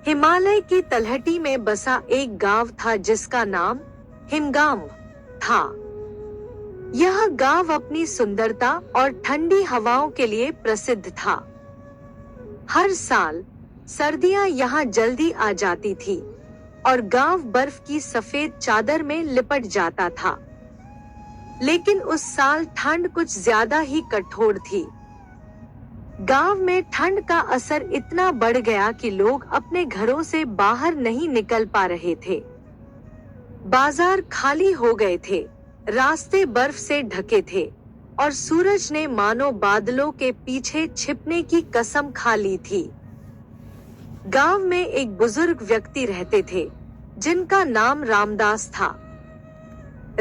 हिमालय की तलहटी में बसा एक गांव था जिसका नाम हिमगाम था। यह गांव अपनी सुंदरता और ठंडी हवाओं के लिए प्रसिद्ध था। हर साल सर्दियां यहाँ जल्दी आ जाती थी और गांव बर्फ की सफेद चादर में लिपट जाता था। लेकिन उस साल ठंड कुछ ज्यादा ही कठोर थी। गांव में ठंड का असर इतना बढ़ गया कि लोग अपने घरों से बाहर नहीं निकल पा रहे थे। बाजार खाली हो गए थे, रास्ते बर्फ से ढके थे और सूरज ने मानो बादलों के पीछे छिपने की कसम खा ली थी। गांव में एक बुजुर्ग व्यक्ति रहते थे जिनका नाम रामदास था।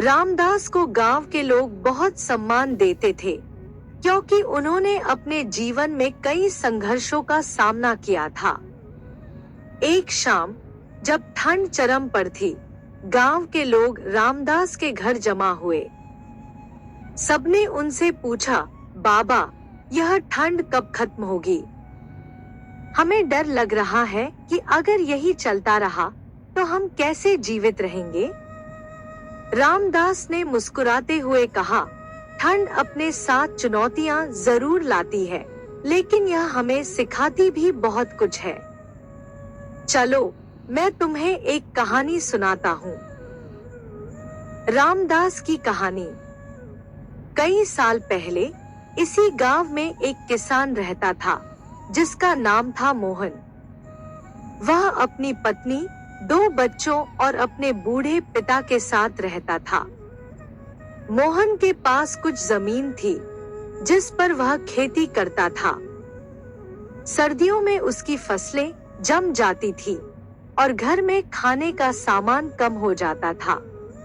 रामदास को गांव के लोग बहुत सम्मान देते थे क्योंकि उन्होंने अपने जीवन में कई संघर्षों का सामना किया था। एक शाम जब ठंड चरम पर थी, गांव के लोग रामदास के घर जमा हुए। सबने उनसे पूछा, बाबा, यह ठंड कब खत्म होगी? हमें डर लग रहा है कि अगर यही चलता रहा तो हम कैसे जीवित रहेंगे? रामदास ने मुस्कुराते हुए कहा, ठंड अपने साथ चुनौतियां जरूर लाती है, लेकिन यह हमें सिखाती भी बहुत कुछ है। चलो, मैं तुम्हें एक कहानी सुनाता हूँ। रामदास की कहानी। कई साल पहले इसी गांव में एक किसान रहता था जिसका नाम था मोहन। वह अपनी पत्नी, 2 बच्चों और अपने बूढ़े पिता के साथ रहता था। मोहन के पास कुछ जमीन थी जिस पर वह खेती करता था। सर्दियों में उसकी फसलें जम जाती थी और घर में खाने का सामान कम हो जाता था।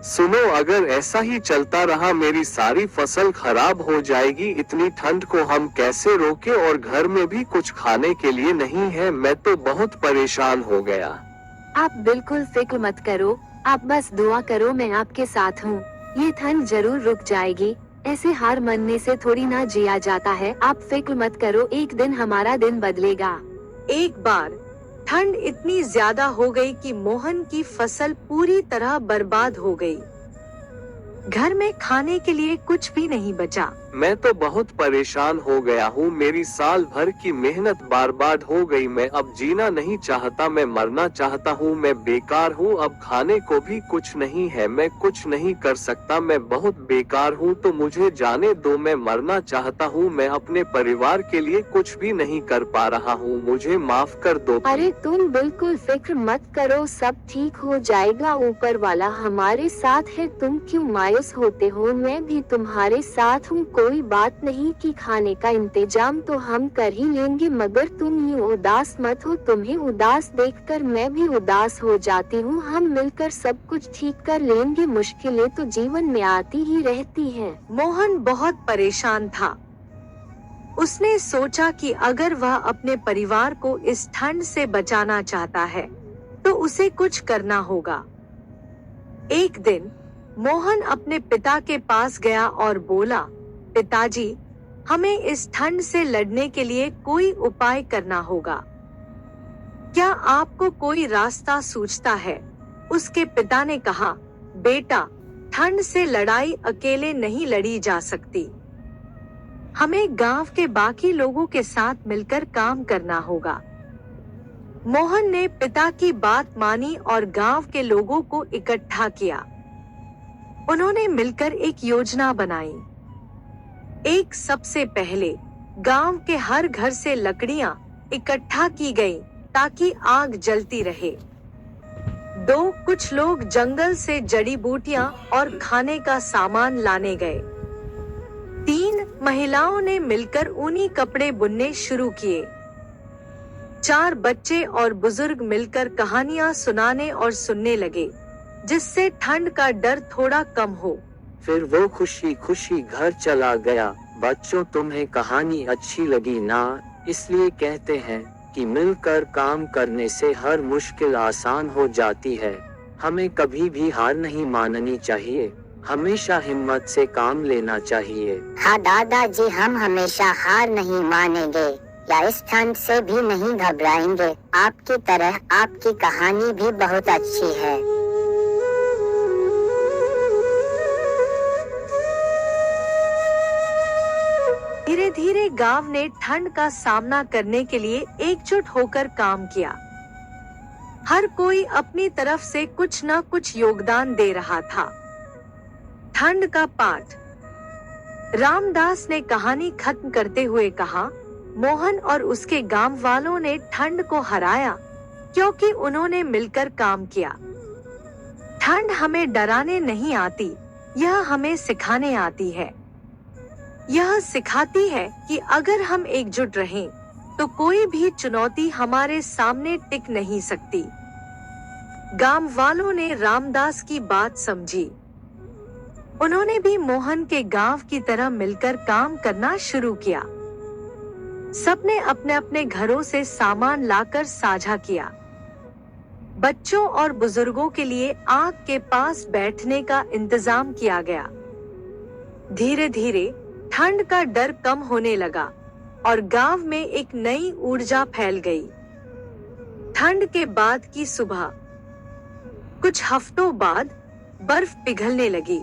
सुनो, अगर ऐसा ही चलता रहा मेरी सारी फसल खराब हो जाएगी। इतनी ठंड को हम कैसे रोके और घर में भी कुछ खाने के लिए नहीं है। मैं तो बहुत परेशान हो गया। आप बिल्कुल फिक्र मत करो, आप बस दुआ करो, मैं आपके साथ हूँ। ये ठंड जरूर रुक जाएगी। ऐसे हार मानने से थोड़ी ना जिया जाता है। आप फिक्र मत करो, एक दिन हमारा दिन बदलेगा। एक बार ठंड इतनी ज्यादा हो गई कि मोहन की फसल पूरी तरह बर्बाद हो गई। घर में खाने के लिए कुछ भी नहीं बचा। मैं तो बहुत परेशान हो गया हूँ। मेरी साल भर की मेहनत बर्बाद हो गई। मैं अब जीना नहीं चाहता, मैं मरना चाहता हूँ। मैं बेकार हूँ, अब खाने को भी कुछ नहीं है। मैं कुछ नहीं कर सकता, मैं बहुत बेकार हूँ। तो मुझे जाने दो, मैं मरना चाहता हूँ। मैं अपने परिवार के लिए कुछ भी नहीं कर पा रहा हूँ, मुझे माफ कर दो। अरे तुम बिल्कुल फिक्र मत करो, सब ठीक हो जाएगा। ऊपर वाला हमारे साथ है, तुम क्यों मायूस होते हो? मैं भी तुम्हारे साथ हूँ। कोई बात नहीं कि खाने का इंतजाम तो हम कर ही लेंगे, मगर तुम यूँ उदास मत हो। तुम्हें उदास देखकर मैं भी उदास हो जाती हूँ। हम मिलकर सब कुछ ठीक कर लेंगे। मुश्किलें तो जीवन में आती ही रहती हैं। मोहन बहुत परेशान था। उसने सोचा कि अगर वह अपने परिवार को इस ठंड से बचाना चाहता है तो उसे कुछ करना होगा। एक दिन मोहन अपने पिता के पास गया और बोला, पिताजी, हमें इस ठंड से लड़ने के लिए कोई उपाय करना होगा। क्या आपको कोई रास्ता सूझता है? उसके पिता ने कहा, बेटा, ठंड से लड़ाई अकेले नहीं लड़ी जा सकती। हमें गांव के बाकी लोगों के साथ मिलकर काम करना होगा। मोहन ने पिता की बात मानी और गांव के लोगों को इकट्ठा किया। उन्होंने मिलकर एक योजना बनाई। एक सबसे पहले गांव के हर घर से लकड़ियां इकट्ठा की गई ताकि आग जलती रहे। 2 कुछ लोग जंगल से जड़ी बूटियां और खाने का सामान लाने गए। 3 महिलाओं ने मिलकर ऊनी कपड़े बुनने शुरू किए। 4 बच्चे और बुजुर्ग मिलकर कहानियां सुनाने और सुनने लगे, जिससे ठंड का डर थोड़ा कम हो। फिर वो खुशी खुशी घर चला गया। बच्चों, तुम्हें कहानी अच्छी लगी ना? इसलिए कहते हैं कि मिलकर काम करने से हर मुश्किल आसान हो जाती है। हमें कभी भी हार नहीं माननी चाहिए, हमेशा हिम्मत से काम लेना चाहिए। हाँ दादाजी, हम हमेशा हार नहीं मानेंगे। या इस ठंड से भी नहीं घबराएंगे। आपकी तरह आपकी कहानी भी बहुत अच्छी है। धीरे धीरे गांव ने ठंड का सामना करने के लिए एकजुट होकर काम किया। हर कोई अपनी तरफ से कुछ न कुछ योगदान दे रहा था। ठंड का पाठ। रामदास ने कहानी खत्म करते हुए कहा, मोहन और उसके गांव वालों ने ठंड को हराया क्योंकि उन्होंने मिलकर काम किया। ठंड हमें डराने नहीं आती, यह हमें सिखाने आती है। यह सिखाती है कि अगर हम एकजुट रहें तो कोई भी चुनौती हमारे सामने टिक नहीं सकती। गांव वालों ने रामदास की बात समझी। उन्होंने भी मोहन के गांव की तरह मिलकर काम करना शुरू किया। सबने अपने अपने घरों से सामान लाकर साझा किया। बच्चों और बुजुर्गों के लिए आग के पास बैठने का इंतजाम किया गया। धीरे धीरे ठंड का डर कम होने लगा और गांव में एक नई ऊर्जा फैल गई। ठंड के बाद की सुबह, कुछ हफ्तों बाद बर्फ पिघलने लगी।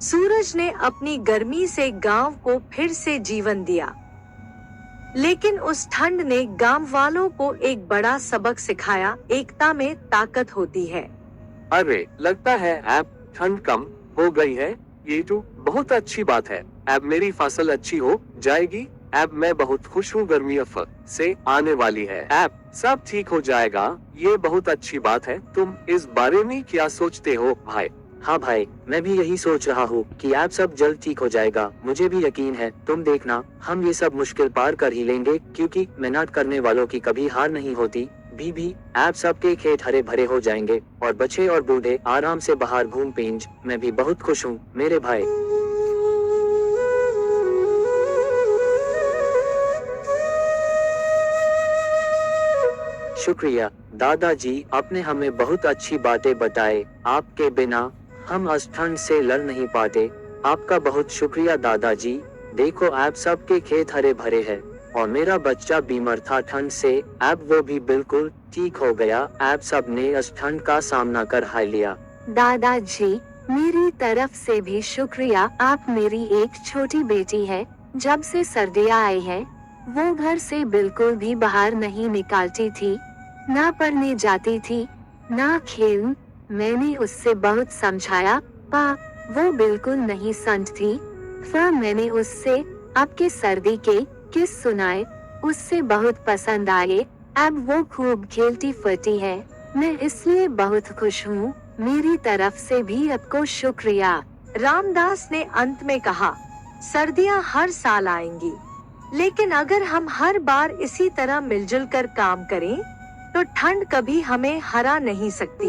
सूरज ने अपनी गर्मी से गांव को फिर से जीवन दिया। लेकिन उस ठंड ने गांव वालों को एक बड़ा सबक सिखाया, एकता में ताकत होती है। अरे लगता है अब ठंड कम हो गई है, ये तो बहुत अच्छी बात है। अब मेरी फसल अच्छी हो जाएगी। अब मैं बहुत खुश हूँ, गर्मी अब से आने वाली है। अब सब ठीक हो जाएगा, ये बहुत अच्छी बात है। तुम इस बारे में क्या सोचते हो भाई? हाँ भाई, मैं भी यही सोच रहा हूँ कि आप सब जल्द ठीक हो जाएगा। मुझे भी यकीन है, तुम देखना हम ये सब मुश्किल पार कर ही लेंगे, क्योंकि मेहनत करने वालों की कभी हार नहीं होती। भी आप सबके खेत हरे भरे हो जाएंगे और बच्चे और बूढ़े आराम से बाहर घूम पेंज। मैं भी बहुत खुश हूँ मेरे भाई। शुक्रिया दादाजी, आपने हमें बहुत अच्छी बातें बताए। आपके बिना हम इस ठंड से लड़ नहीं पाते। आपका बहुत शुक्रिया दादाजी। देखो आप सबके खेत हरे भरे हैं और मेरा बच्चा बीमार था ठंड से, अब वो भी बिल्कुल ठीक हो गया। आप सब ने इस ठंड का सामना कर हाय लिया। दादाजी, मेरी तरफ से भी शुक्रिया। आप मेरी एक छोटी बेटी है। जब से सर्दियाँ आई है वो घर से बिल्कुल भी बाहर नहीं निकलती थी, ना पढ़ने जाती थी, ना खेल। मैंने उससे बहुत समझाया, वो बिल्कुल नहीं समझती। फिर मैंने उससे आपके सर्दी के किस सुनाए, उससे बहुत पसंद आए। अब वो खूब खेलती फटी है। मैं इसलिए बहुत खुश हूँ। मेरी तरफ से भी आपको शुक्रिया। रामदास ने अंत में कहा, सर्दियाँ हर साल आएंगी, लेकिन अगर हम हर बार इसी तरह मिलजुल कर काम करें तो ठंड कभी हमें हरा नहीं सकती।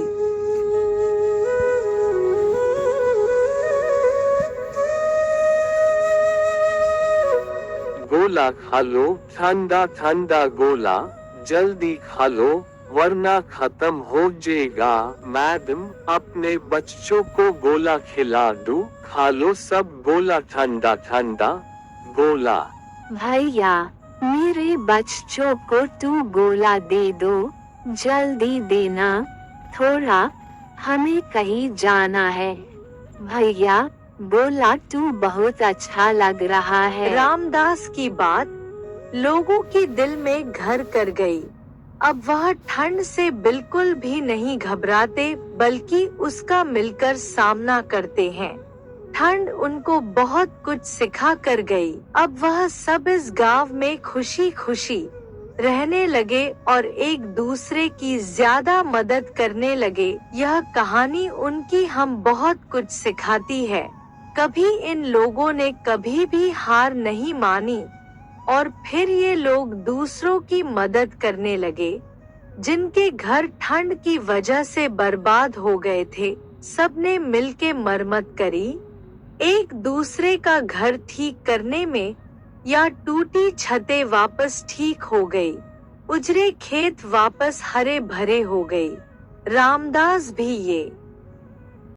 गोला खा लो, ठंडा ठंडा गोला, जल्दी खा लो वरना खत्म हो जाएगा। मैडम, अपने बच्चों को गोला खिला दो, खा लो सब गोला, ठंडा ठंडा गोला। भैया, मेरे बच्चों को तू गोला दे दो, जल्दी देना थोड़ा, हमें कहीं जाना है। भैया, गोला तू बहुत अच्छा लग रहा है। रामदास की बात लोगों की दिल में घर कर गई। अब वह ठंड से बिल्कुल भी नहीं घबराते, बल्कि उसका मिलकर सामना करते हैं। ठंड उनको बहुत कुछ सिखा कर गई। अब वह सब इस गांव में खुशी खुशी रहने लगे और एक दूसरे की ज्यादा मदद करने लगे। यह कहानी उनकी हम बहुत कुछ सिखाती है। कभी इन लोगों ने कभी भी हार नहीं मानी और फिर ये लोग दूसरों की मदद करने लगे। जिनके घर ठंड की वजह से बर्बाद हो गए थे, सबने मिलके मरम्मत करी। एक दूसरे का घर ठीक करने में या टूटी छतें वापस ठीक हो गई, उजड़े खेत वापस हरे भरे हो गई। रामदास भी ये